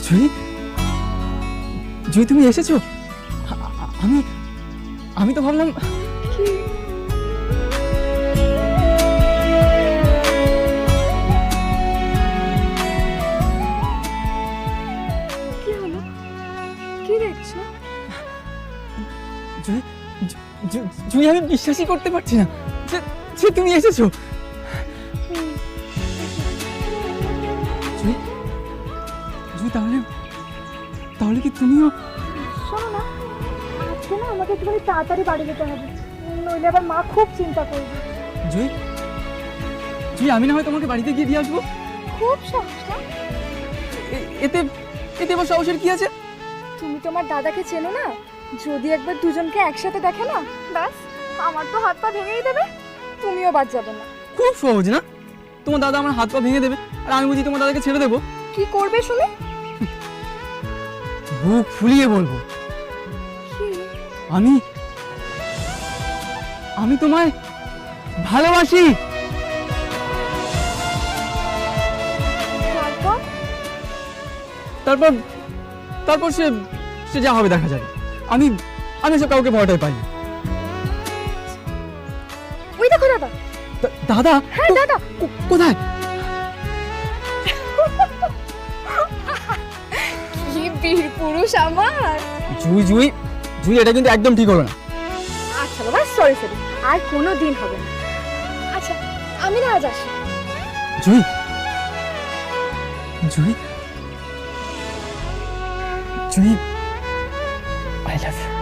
জুই, জুই তুমি এসেছো? আমি আমি তো ভাবলাম কি হলো? কি দেখছো? জুই, জুই আমি বিশ্বাসই করতে পারছি না যে তুমি এসেছো। জুই, জুই তাহলে তাহলে কি তুমিও? শোনো না, আজকে না আমাকে একটুখানি তাড়াতাড়ি বাড়ি যেতে হবে, নইলে আবার মা খুব চিন্তা করবে। জুই, জুই আমি না হয় তোমাকে বাড়িতে গিয়ে দিয়ে আসবো। খুব সমস্যা। এতে এতে আবার সাহসের কি আছে? তুমি তোমার দাদাকে চেনো না, যদি একবার দুজনকে একসাথে দেখে না, ব্যাস আমার তো হাত পা ভেঙেই দেবে, তুমিও বাদ যাবে না। খুব সহজ না? তোমার দাদা আমার হাত পা ভেঙে দেবে আর আমি বুঝি তোমার দাদাকে ছেড়ে দেবো? কি করবে শুনে? বুক ফুলিয়ে বলবো, কি? আমি আমি তোমায় ভালোবাসি। তারপর? তারপর তারপর সে সে যা হবে দেখা যাবে। আমি আমি সব কাউকে ভয়টাই পাই না। ওই দেখো দাদা। দাদা? হ্যাঁ দাদা। কোথায়? কি বীর পুরুষ আমার। জুই জুই জুই এটা কিন্তু একদম ঠিক হলো না। আচ্ছা বাবা, সরি সরি, আর কোনো দিন হবে না। আচ্ছা আমি না আজ আসি। জুই, জুই, জুই, আই লাভ ইউ।